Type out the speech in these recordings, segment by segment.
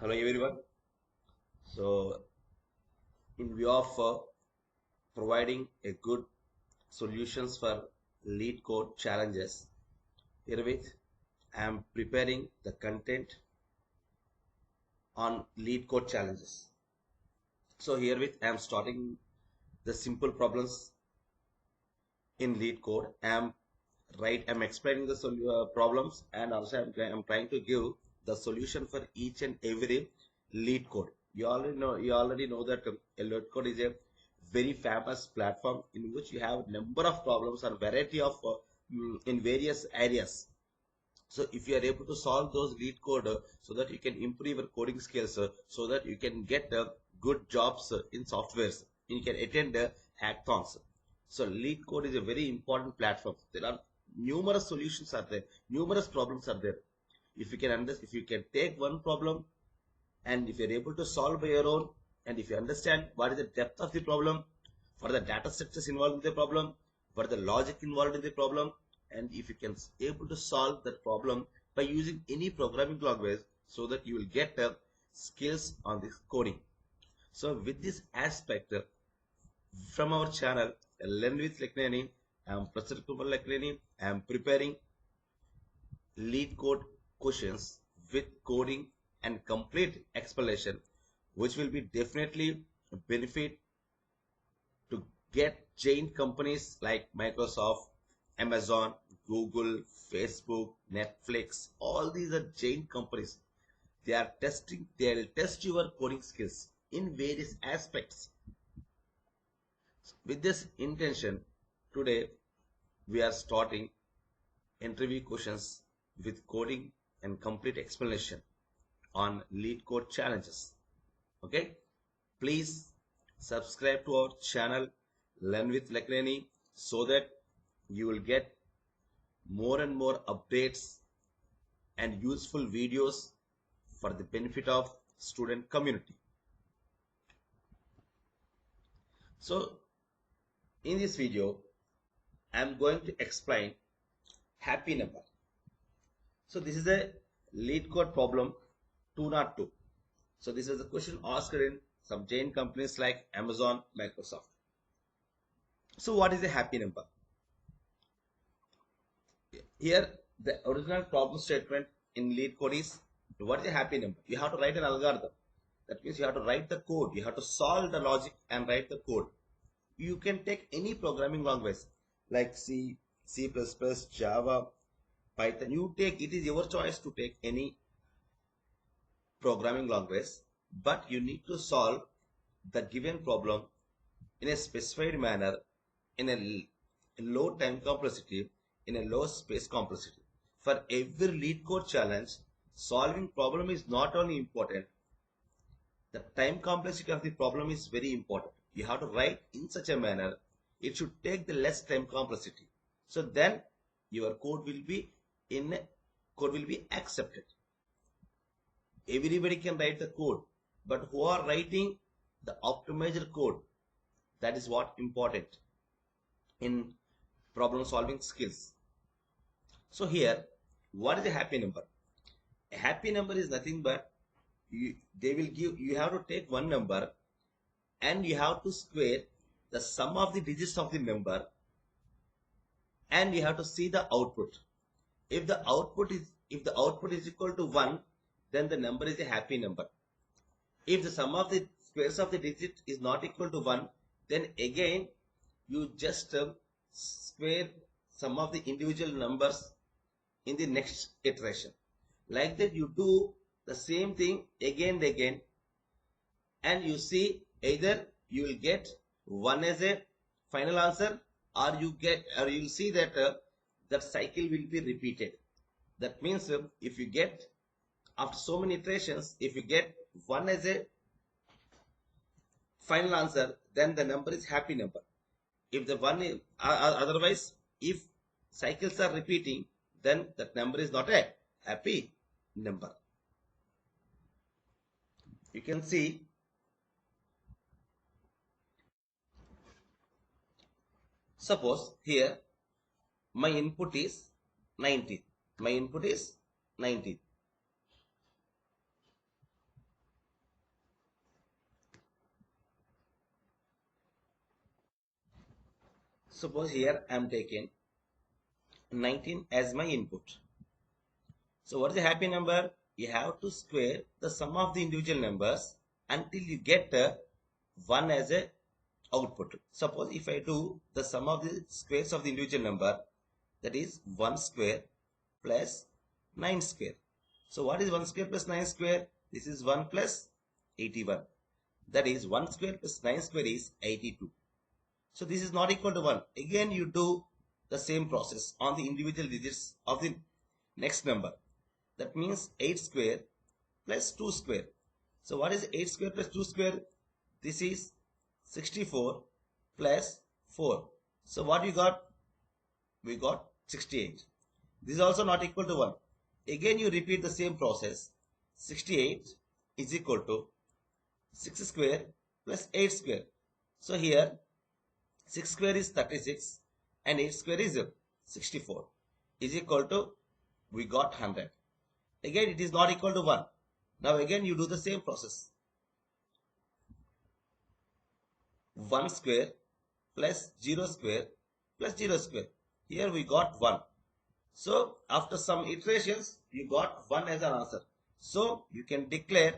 Hello everyone. So, in view of providing a good solutions for lead code challenges, herewith I am preparing the content on lead code challenges. So herewith I am starting the simple problems in lead code. I'm explaining the problems, and also I'm trying to give the solution for each and every lead code. You already know that a lead code is a very famous platform in which you have number of problems and variety of in various areas. So if you are able to solve those lead code so that you can improve your coding skills, so that you can get good jobs in softwares, you can attend hackathons. So lead code is a very important platform. There are numerous solutions are there, numerous problems are there. If you can understand, if you can take one problem, and if you're able to solve by your own, and if you understand what is the depth of the problem, what are the data structures involved in the problem, what are the logic involved in the problem, and if you can able to solve that problem by using any programming language, so that you will get skills on this coding. So with this aspect, from our channel Learn with Lakineni, I am Prasanna Kumar Lakineni. I am preparing lead code questions with coding and complete explanation, which will be definitely benefit to get giant companies like Microsoft, Amazon, Google, Facebook, Netflix. All these are giant companies. They will test your coding skills in various aspects. With this intention, today we are starting interview questions with coding and complete explanation on lead code challenges. Okay, please subscribe to our channel Learn with Lakineni, so that you will get more and more updates and useful videos for the benefit of student community. So in this video I am going to explain happy number. So this is a lead code problem 202. So this is a question asked in some giant companies like Amazon, Microsoft. So what is a happy number? Here the original problem statement in lead code is, what is a happy number? You have to write an algorithm. That means you have to write the code. You have to solve the logic and write the code. You can take any programming language like C, C++, Java, Python. You take, it is your choice to take any programming language, but you need to solve the given problem in a specified manner, in a low time complexity, in a low space complexity. For every lead code challenge, solving problem is not only important, the time complexity of the problem is very important. You have to write in such a manner, it should take the less time complexity. So then your code will be accepted. Everybody can write the code, but who are writing the optimized code, that is what important in problem solving skills. So here, what is a happy number? A happy number is nothing but they will give, you have to take one number and you have to square the sum of the digits of the number, and you have to see the output. If the output is equal to 1, then the number is a happy number. If the sum of the squares of the digit is not equal to 1, then again you just square sum of the individual numbers in the next iteration. Like that you do the same thing again and again, and you see either you will get 1 as a final answer, or you will see that that cycle will be repeated. That means if you get, after so many iterations, if you get 1 as a final answer, then the number is happy number. If the one is, otherwise, if cycles are repeating, then that number is not a happy number. You can see, suppose here my input is 19. My input is 19. Suppose here I am taking 19 as my input. So what is a happy number? You have to square the sum of the individual numbers until you get 1 as a output. Suppose if I do the sum of the squares of the individual number, that is 1 square plus 9 square. So what is 1 square plus 9 square? This is 1 plus 81. That is 1 square plus 9 square is 82. So this is not equal to 1. Again you do the same process on the individual digits of the next number. That means 8 square plus 2 square. So what is 8 square plus 2 square? This is 64 plus 4. So what we got? We got 68. This is also not equal to 1. Again you repeat the same process. 68 is equal to 6 square plus 8 square. So here 6 square is 36 and 8 square is 64 is equal to, we got 100. Again it is not equal to 1. Now again you do the same process. 1 square plus 0 square plus 0 square. Here we got 1. So after some iterations you got 1 as an answer. So you can declare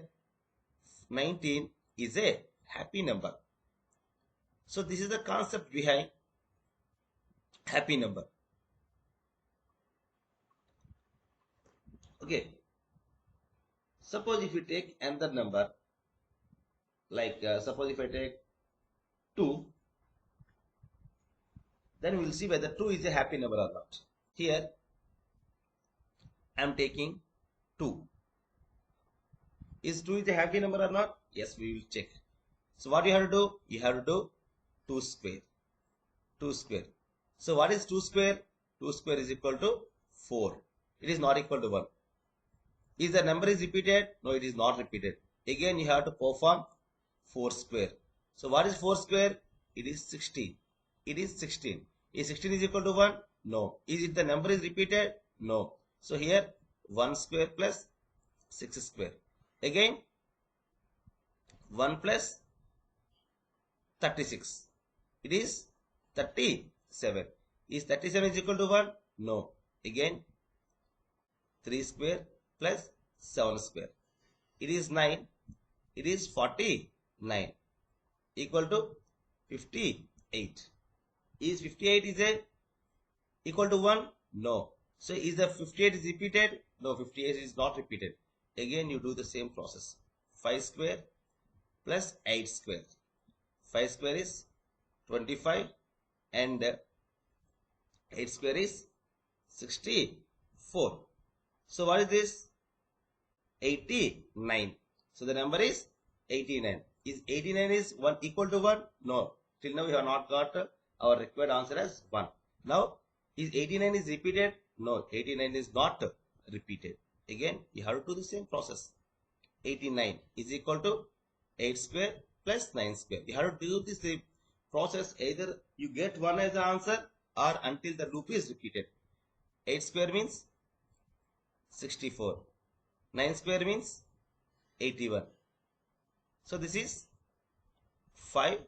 19 is a happy number. So this is the concept behind happy number. Okay. Suppose if you take another number, like suppose if I take 2, then we will see whether 2 is a happy number or not. Here I am taking 2. Is 2 is a happy number or not? Yes, we will check. So what you have to do? You have to do 2 square. 2 square. So what is 2 square? 2 square is equal to 4. It is not equal to 1. Is the number is repeated? No, it is not repeated. Again you have to perform 4 square. So what is 4 square? It is 16. It is 16. Is 16 is equal to 1? No. Is it the number is repeated? No. So here 1 square plus 6 square. Again 1 plus 36. It is 37. Is 37 is equal to 1? No. Again 3 square plus 7 square. It is 9. It is 49. Equal to 58. Is 58 is a equal to 1? No. So is the 58 is repeated? No, 58 is not repeated. Again you do the same process. 5 square plus 8 square. 5 square is 25 and 8 square is 64. So what is this? 89. So the number is 89. Is 89 is 1 equal to 1? No. Till now we have not got our required answer as 1. Now is 89 is repeated? No, 89 is not repeated. Again you have to do the same process. 89 is equal to 8 square plus 9 square. You have to do this process, either you get 1 as the answer or until the loop is repeated. 8 square means 64. 9 square means 81. So this is 5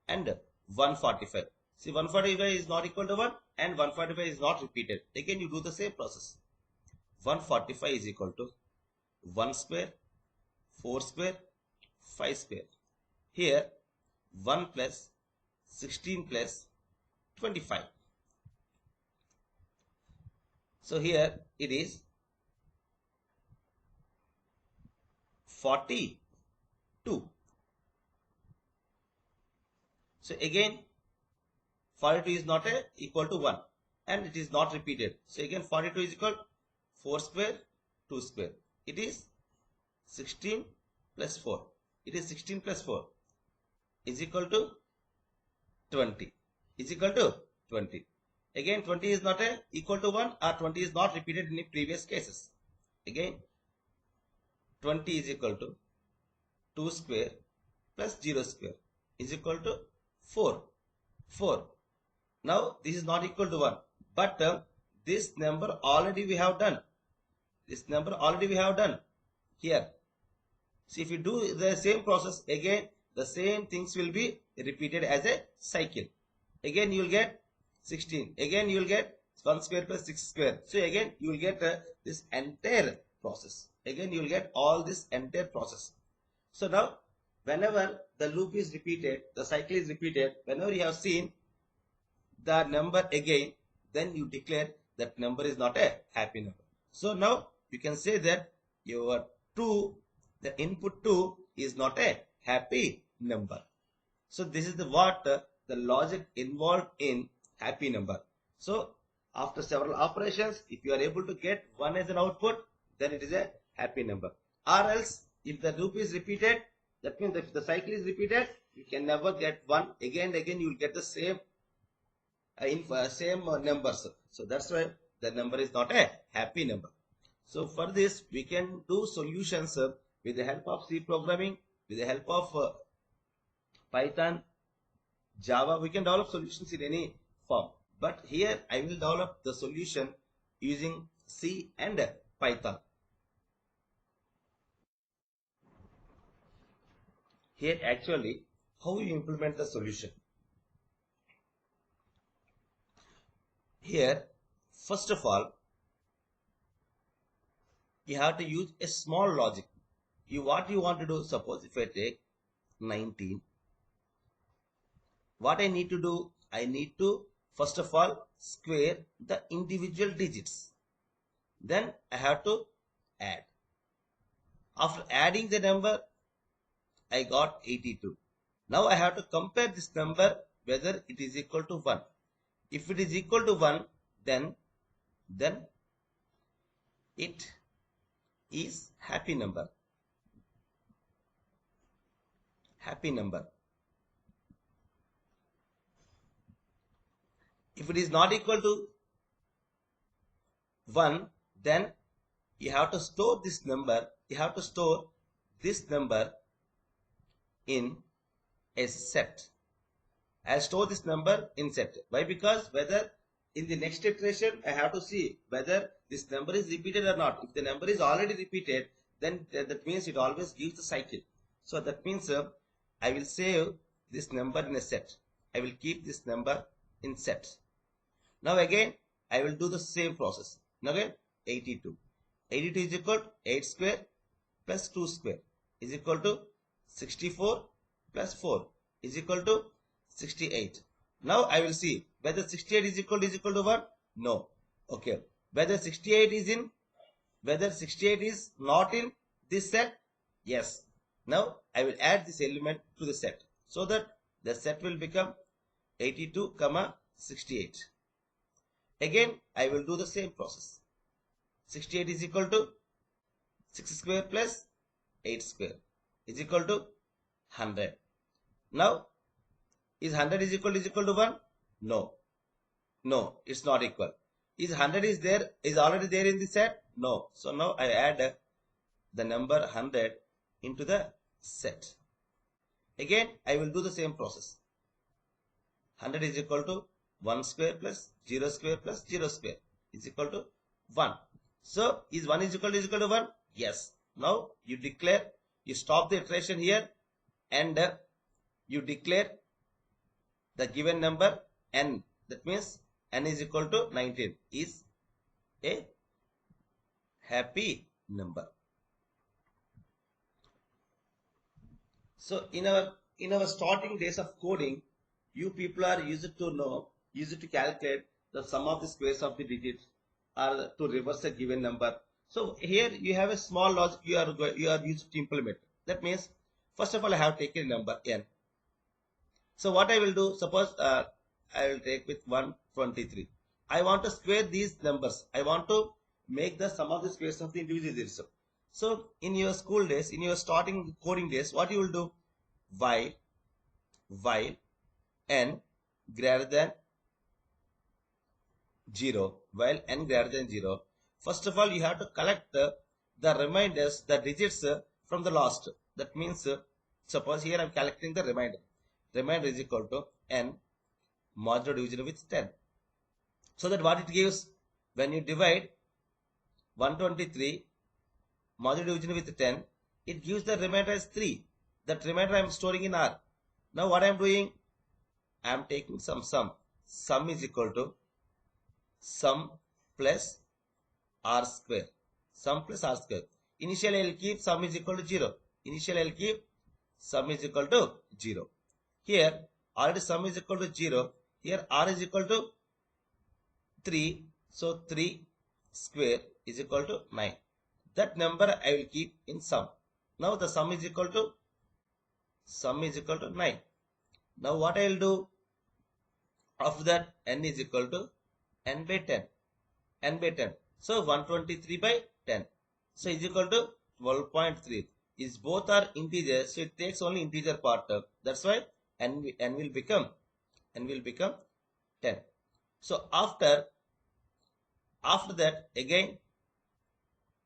and 145. See, 145 is not equal to 1 and 145 is not repeated. Again you do the same process. 145 is equal to 1 square, 4 square, 5 square. Here 1 plus 16 plus 25. So here it is 42. So again 42 is not equal to 1 and it is not repeated. So again 42 is equal to 4 square, 2 square. It is 16 plus 4. It is 16 plus 4 is equal to 20. Is equal to 20. Again 20 is not equal to 1 or 20 is not repeated in the previous cases. Again 20 is equal to 2 square plus 0 square is equal to 4. 4. Now this is not equal to 1. But this number already we have done. This number already we have done here. See, if you do the same process again, the same things will be repeated as a cycle. Again you will get 16. Again you will get 1 square plus 6 square. So again you will get this entire process. Again you will get all this entire process. So now whenever the loop is repeated, the cycle is repeated, whenever you have seen the number again, then you declare that number is not a happy number. So now you can say that your 2, the input 2 is not a happy number. So this is the what the logic involved in happy number. So after several operations, if you are able to get 1 as an output, then it is a happy number. Or else if the loop is repeated, that means if the cycle is repeated, you can never get 1. Again and again you will get the same numbers. So that's why the number is not a happy number. So for this we can do solutions with the help of C programming, with the help of Python, Java. We can develop solutions in any form, but here I will develop the solution using C and Python. Here actually how you implement the solution. Here first of all you have to use a small logic. What you want to do, suppose if I take 19, what I need to do, I need to first of all square the individual digits. Then I have to add. After adding the number, I got 82. Now I have to compare this number whether it is equal to 1. If it is equal to 1, then it is happy number. Happy number. If it is not equal to 1, then you have to store this number. You have to store this number in a set. I'll store this number in set. Why? Because whether in the next iteration I have to see whether this number is repeated or not. If the number is already repeated, then that means it always gives the cycle. So that means I will save this number in a set. I will keep this number in set. Now again I will do the same process. Now again 82. 82 is equal to 8 square plus 2 square is equal to 64 plus 4 is equal to 68. Now I will see whether 68 is equal to 1. No. Okay. Whether 68 is not in this set. Yes. Now I will add this element to the set so that the set will become 82, 68. Again I will do the same process. 68 is equal to 6 square plus 8 square is equal to 100. Now is 100 is equal to 1? No. No, it's not equal. Is 100 is already there in the set? No. So now I add the number 100 into the set. Again I will do the same process. 100 is equal to 1 square plus 0 square plus 0 square is equal to 1. So is 1 is equal to 1? Yes. Now you declare, you stop the iteration here and you declare the given number n. That means n is equal to 19 is a happy number. So in our starting days of coding, you people are used to calculate the sum of the squares of the digits or to reverse a given number. So here you have a small logic you are used to implement. That means first of all I have taken a number n. So what I will do, suppose I will take with 123. I want to square these numbers. I want to make the sum of the squares of the individual digits. So in your school days, in your starting coding days, what you will do? While n greater than 0, while n greater than 0, first of all you have to collect the remainders, the digits from the last. That means suppose here I am collecting the remainder. Remainder is equal to n modulo division with 10. So that what it gives, when you divide 123 modulo division with 10, it gives the remainder as 3. That remainder I am storing in R. Now what I am doing, I am taking some sum. Sum is equal to sum plus r square. Sum plus r square. Initially, I will keep sum is equal to 0. Initially, I will keep sum is equal to 0. Here, already sum is equal to 0. Here, r is equal to 3. So, 3 square is equal to 9. That number I will keep in sum. Now, the sum is equal to 9. Now, what I will do? After that, n is equal to n by 10. N by 10. So, 123 by 10. So, is equal to 12.3. Is both are integers, so it takes only integer part. That's why n will become 10. So, after that, again,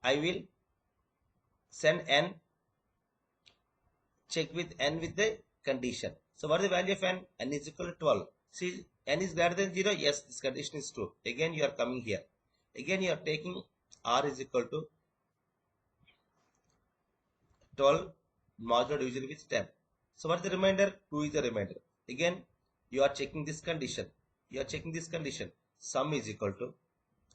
I will send n, check with n with the condition. So, what is the value of n? N is equal to 12. See, n is greater than 0. Yes, this condition is true. Again, you are coming here. Again, you are taking r is equal to 12 modulo division with 10. So, what is the remainder? 2 is the remainder. Again, you are checking this condition. Sum is equal to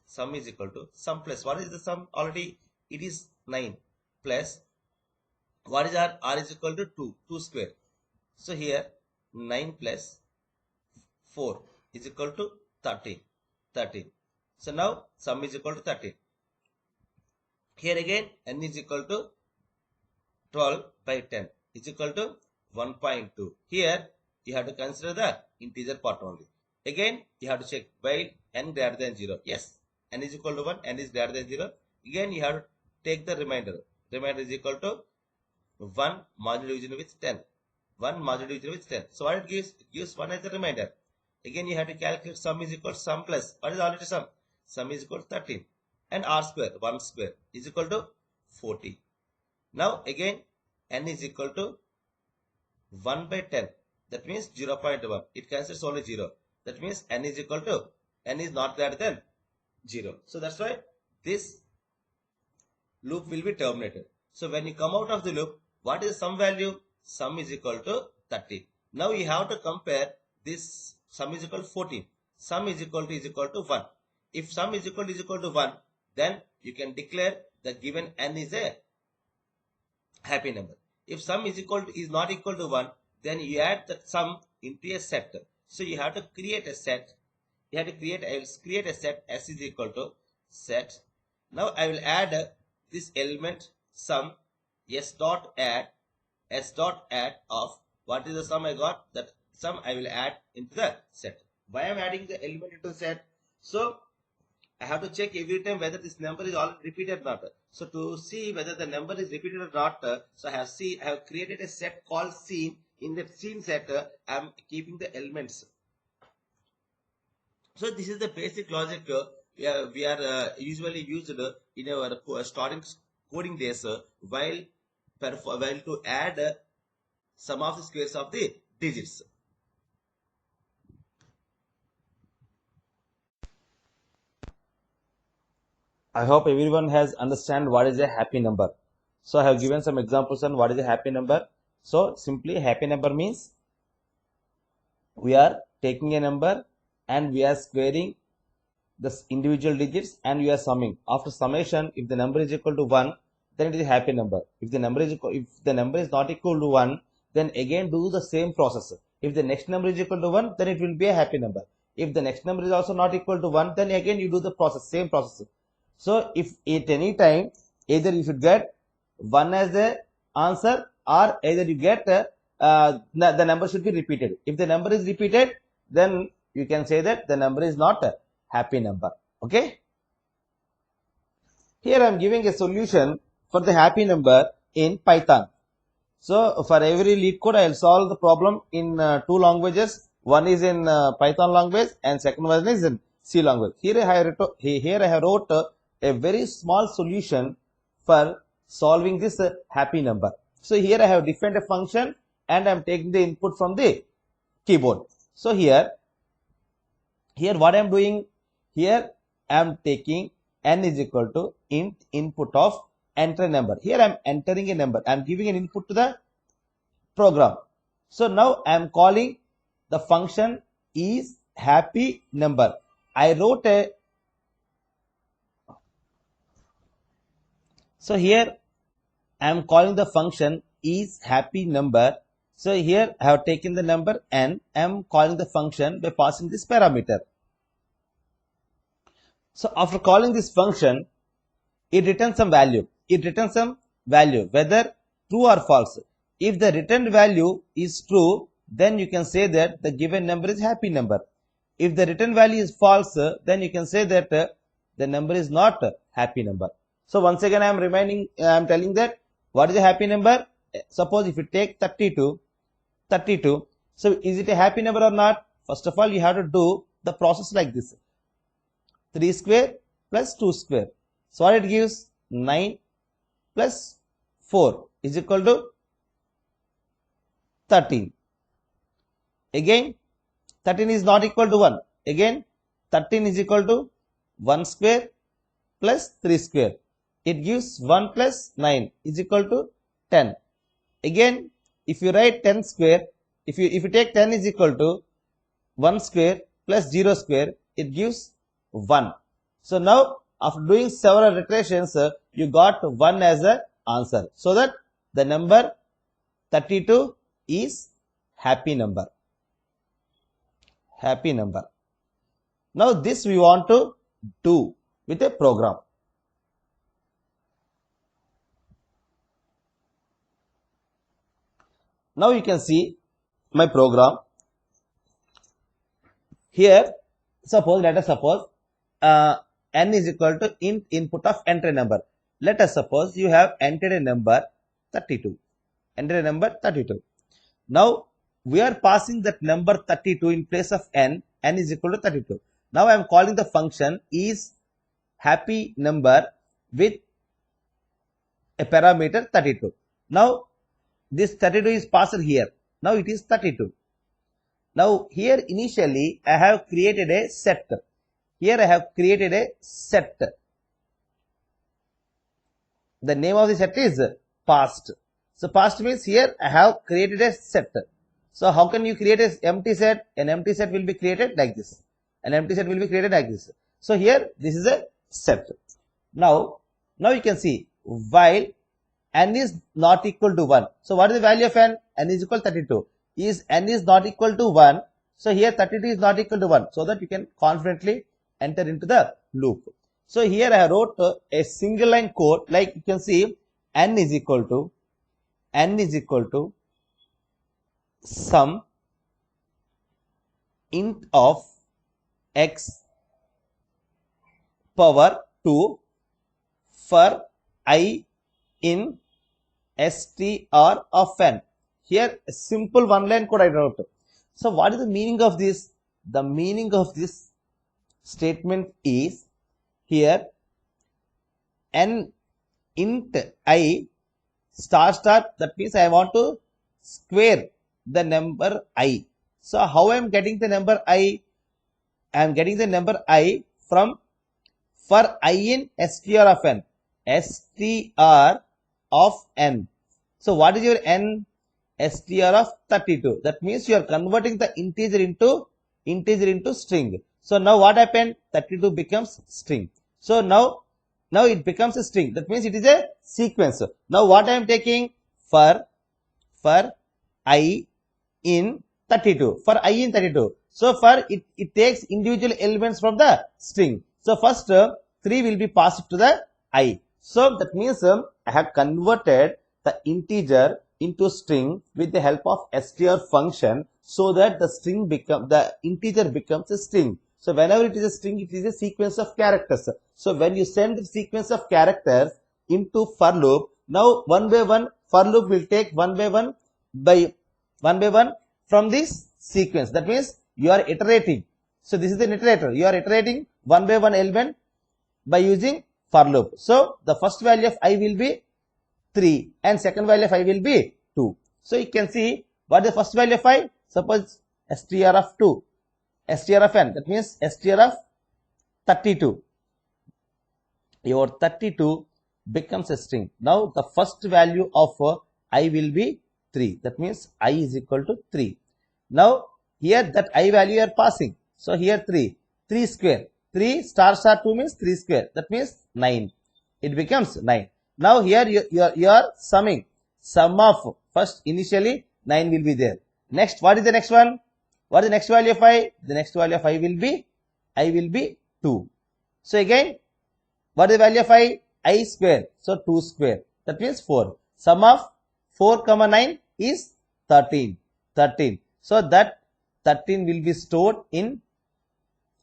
sum plus. What is the sum? Already it is 9 plus. What is r? R is equal to 2 square. So, here 9 plus 4 is equal to 13. So, now sum is equal to 13. Here again, n is equal to 12 by 10 is equal to 1.2. Here, you have to consider the integer part only. Again, you have to check while n greater than 0. Yes, n is equal to 1, n is greater than 0. Again, you have to take the remainder. Remainder is equal to 1 modulo division with 10. 1 modulo division with 10. So, what it gives? It gives 1 as the remainder. Again, you have to calculate sum is equal to sum plus. What is already sum? Sum is equal to 13. And r square, 1 square is equal to 40. Now, again, n is equal to 1 by 10. That means 0.1. It cancels only 0. That means n is equal to, n is not greater than 0. So, that's why this loop will be terminated. So, when you come out of the loop, what is sum value? Sum is equal to 30. Now, you have to compare this sum is equal to 14. Sum is equal to 1. If sum is equal to 1, then you can declare the given n is a happy number. If sum is not equal to 1, then you add the sum into a set. So, you have to create a set. I will create a set s is equal to set. Now, I will add this element sum s dot add of what is the sum I got. That sum I will add into the set. Why I am adding the element into the set? So, I have to check every time whether this number is already repeated or not. So, to see whether the number is repeated or not, so I have created a set called scene. In the scene set, I am keeping the elements. So, this is the basic logic we are usually used in our starting coding days while to add sum of the squares of the digits. I hope everyone has understand what is a happy number. So, I have given some examples on what is a happy number. So, simply happy number means we are taking a number and we are squaring the individual digits and we are summing. After summation, if the number is equal to 1, then it is a happy number. If the number is not equal to 1, then again do the same process. If the next number is equal to 1, then it will be a happy number. If the next number is also not equal to 1, then again you do the same process. So, if at any time, either you should get 1 as the answer or either you get the number should be repeated. If the number is repeated, then you can say that the number is not a happy number. Okay. Here I am giving a solution for the happy number in Python. So, for every LeetCode, I will solve the problem in 2 languages. One is in Python language and second one is in C language. Here I have wrote a very small solution for solving this happy number. So, here I have defined a function and I am taking the input from the keyboard. So, here what I am doing, here I am taking n is equal to input of enter number. Here I am entering a number. I am giving an input to the program. So, now I am calling the function is happy number. I wrote a, so here I am calling the function is happy number. So here I have taken the number and I am calling the function by passing this parameter. So after calling this function, it returns some value. It returns some value, whether true or false. If the returned value is true, then you can say that the given number is happy number. If the return value is false, then you can say that the number is not a happy number. So once again, I am telling that what is a happy number? Suppose if you take 32, so is it a happy number or not? First of all, you have to do the process like this. 3 square plus 2 square. So what it gives? 9 plus 4 is equal to 13. Again, 13 is not equal to 1. Again, 13 is equal to 1 square plus 3 square. It gives 1 plus 9 is equal to 10. Again, if you write 10 square, if you take 10 is equal to 1 square plus 0 square, it gives 1. So now, after doing several iterations, you got 1 as an answer. So that the number 32 is happy number. Happy number. Now this we want to do with a program. Now you can see my program. Here, let us suppose n is equal to input of enter a number. Let us suppose you have entered a number 32. Enter a number 32. Now we are passing that number 32 in place of n is equal to 32. Now I am calling the function is happy number with a parameter 32. Now this 32 is passed here. Now it is 32. Now here initially I have created a set. Here I have created a set. The name of the set is past. So past means here I have created a set. So how can you create an empty set? An empty set will be created like this. An empty set will be created like this. So here this is a set. Now you can see while n is not equal to 1. So what is the value of n? N is equal to 32. Is n is not equal to 1. So here 32 is not equal to 1. So that you can confidently enter into the loop. So here I wrote a single line code, like you can see n is equal to sum int of x power 2 for I in str of n. Here a simple one line code I wrote. So what is the meaning of this? The meaning of this statement is here n int I star, that means I want to square the number I. So how I am getting the number I? I am getting the number I from for I in str of n. Str of n. So what is your n? Str of 32. That means you are converting the integer into string. So now what happened? 32 becomes string. So now it becomes a string. That means it is a sequence. Now what I am taking? For I in 32. For I in 32. So for it takes individual elements from the string. So first 3 will be passed to the I. So that means I have converted the integer into string with the help of str function, so that the integer becomes a string. So whenever it is a string, it is a sequence of characters. So when you send the sequence of characters into for loop, now one by one for loop will take one by one from this sequence. That means you are iterating. So this is an iterator. You are iterating one by one element by using for loop. So the first value of I will be 3 and second value of I will be 2. So you can see what is the first value of I? Suppose str of 2, str of n, that means str of 32. Your 32 becomes a string. Now the first value of I will be 3. That means I is equal to 3. Now here that I value you are passing. So here 3. 3 square. 3 star star 2 means 3 square. That means 9. It becomes 9. Now here you are summing. Sum of first initially 9 will be there. Next, what is the next one? What is the next value of I? The next value of I will be 2. So again, what is the value of I square? So 2 square. That means 4. Sum of 4 comma 9 is 13. 13. So that 13 will be stored in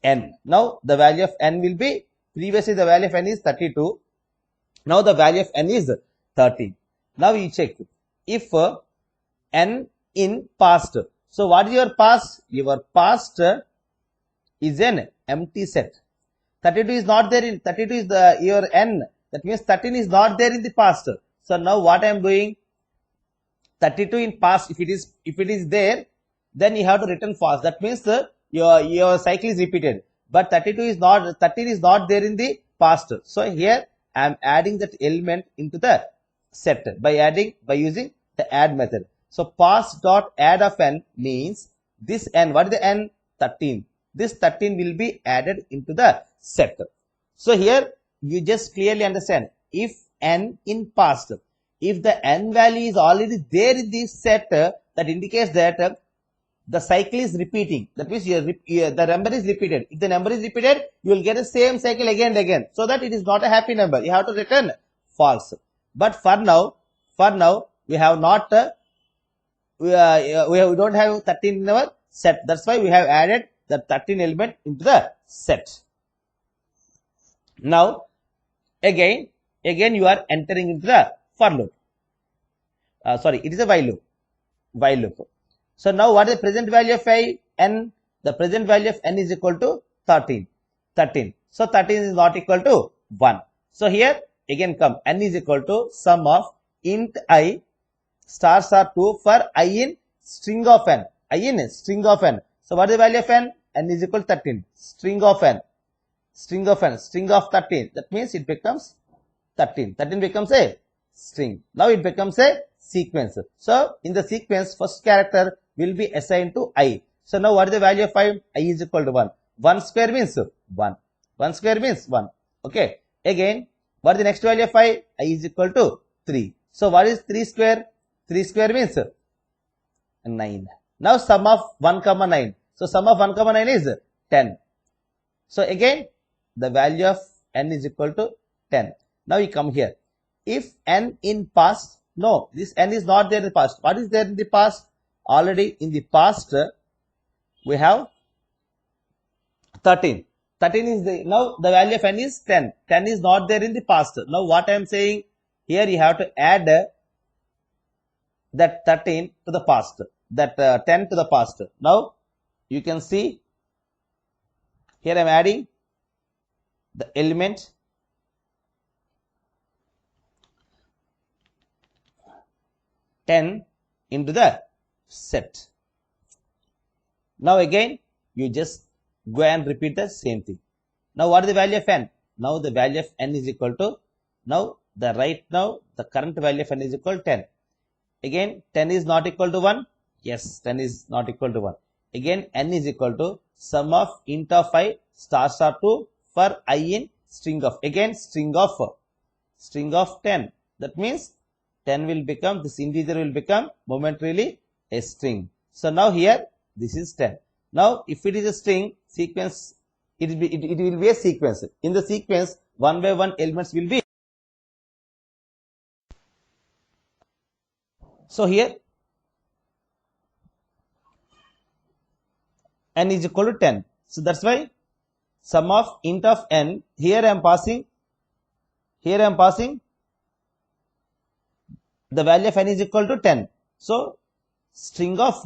n. Now the value of n will be, previously the value of n is 32. Now the value of n is 13. Now you check if n in past. So what is your past? Your past is an empty set. 32 is not there in 32 is your n. That means 13 is not there in the past. So now what I am doing? 32 in past, if it is there, then you have to return false. That means your cycle is repeated. But 13 is not there in the past. So here I am adding that element into the set by using the add method. So past dot add of n means this n. What is the n? 13. This 13 will be added into the set. So here you just clearly understand, if n in past, if the n value is already there in this set, that indicates that the cycle is repeating. That means the number is repeated. If the number is repeated, you will get the same cycle again and again. So that it is not a happy number. You have to return false. But for now, we have not we don't have 13 in our set. That's why we have added the 13 element into the set. Now again you are entering into the for loop. It is a while loop. So now what is the present value of n? The present value of n is equal to 13. So 13 is not equal to 1. So here again come n is equal to sum of int I star 2 for I in string of n. So what is the value of n? N is equal to 13. String of 13. That means it becomes 13. 13 becomes a string. Now it becomes a sequence. So in the sequence, first character will be assigned to I. So now what is the value of I? I is equal to 1. 1 square means 1. 1 square means 1. Okay. Again, what is the next value of I? I is equal to 3. So what is 3 square? 3 square means 9. Now sum of 1 comma 9. So sum of 1 comma 9 is 10. So again, the value of n is equal to 10. Now you come here. If n in past, no, this n is not there in the past. What is there in the past? Already in the past, we have 13. 13 is now the value of n is 10. 10 is not there in the past. Now what I am saying, here you have to add that 13 to the past, that 10 to the past. Now you can see here I am adding the element into the set. Now again you just go and repeat the same thing. Now what is the value of n? Now the value of n is equal to, the current value of n is equal to 10. Again 10 is not equal to 1. Yes, 10 is not equal to 1. Again n is equal to sum of int of I star 2 for I in string of, again string of 10. That means 10 will become, this integer will become momentarily a string. So now here this is 10. Now if it is a string sequence, it will be a sequence. In the sequence, one by one elements will be. So here n is equal to 10. So that's why sum of int of n, here I am passing the value of n is equal to 10. So string of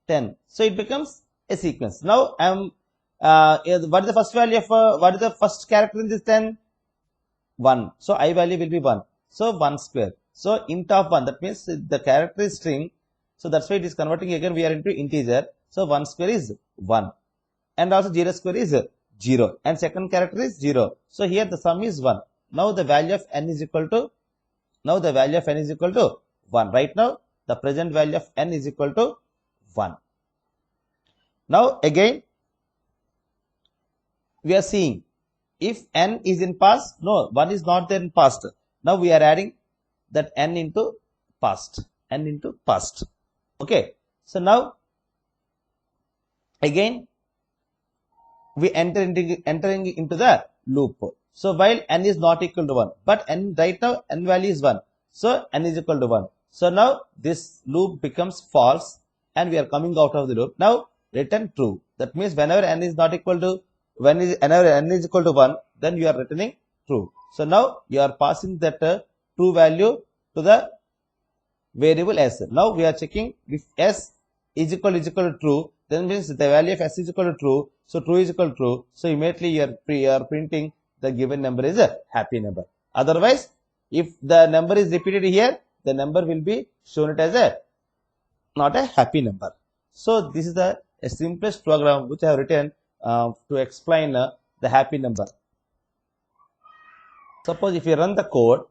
10. So it becomes a sequence. Now I am what is the first value of what is the first character in this 10? 1. So I value will be 1. So 1 square. So int of 1, that means the character is string. So that's why it is converting again, we are into integer. So 1 square is 1. And also 0 square is 0. And second character is 0. So here the sum is 1. Now the value of n is equal to, 1. Right now the present value of n is equal to 1. Now again we are seeing if n is in past, no, 1 is not there in past. Now we are adding that n into past, okay. So now again we entering into the loop. So while n is not equal to 1, but n right now n value is 1, so n is equal to 1. So now this loop becomes false and we are coming out of the loop. Now return true. That means whenever n is not equal to whenever n is equal to 1, then you are returning true. So now you are passing that true value to the variable s. Now we are checking if s is equal to true, then means the value of s is equal to true. So true is equal to true. So immediately you are printing the given number is a happy number. Otherwise, if the number is repeated here, the number will be shown it as a not a happy number. So this is the simplest program which I have written to explain the happy number. Suppose if you run the code,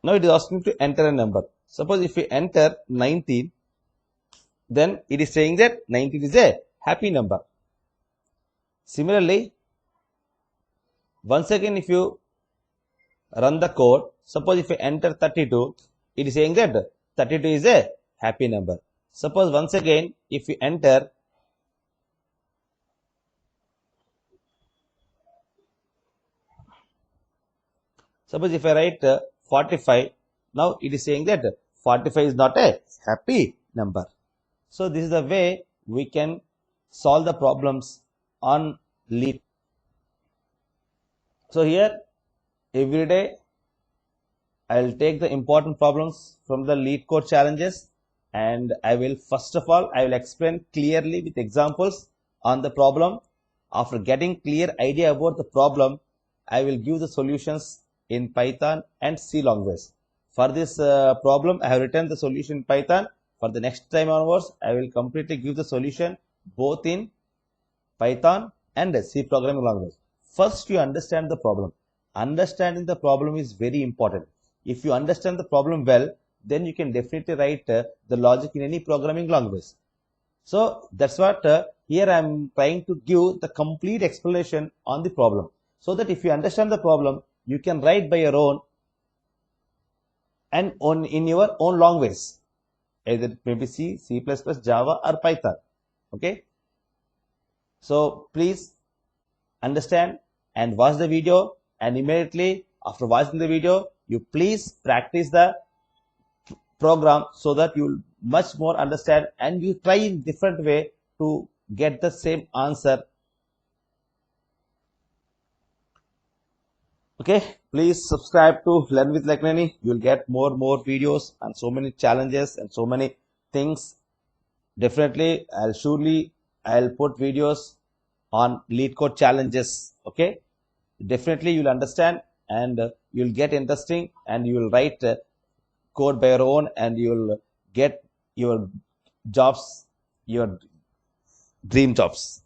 now it is asking to enter a number. Suppose if we enter 19, then it is saying that 19 is a happy number. Similarly, once again if you run the code, suppose if you enter 32, it is saying that 32 is a happy number. Suppose once again if you enter suppose if I write 45, now it is saying that 45 is not a happy number. So this is the way we can solve the problems on LeetCode. So here every day I will take the important problems from the LeetCode challenges, and I will first of all I will explain clearly with examples on the problem. After getting clear idea about the problem, I will give the solutions in Python and C language. For this problem, I have written the solution in Python. For the next time onwards, I will completely give the solution both in Python and C programming language. First, you understand the problem. Understanding the problem is very important. If you understand the problem well, then you can definitely write the logic in any programming language. So that's what here I am trying to give the complete explanation on the problem, so that if you understand the problem, you can write by your own and in your own language, either maybe C, C++, Java or Python. Okay. So please understand and watch the video, and immediately after watching the video, you please practice the program so that you will much more understand, and you try in different way to get the same answer. Okay, please subscribe to Learn with Lakineni. You will get more videos and so many challenges and so many things. Definitely, I'll put videos on LeetCode challenges. Okay, definitely you will understand, and you will get interesting, and you will write code by your own, and you will get your jobs, your dream jobs.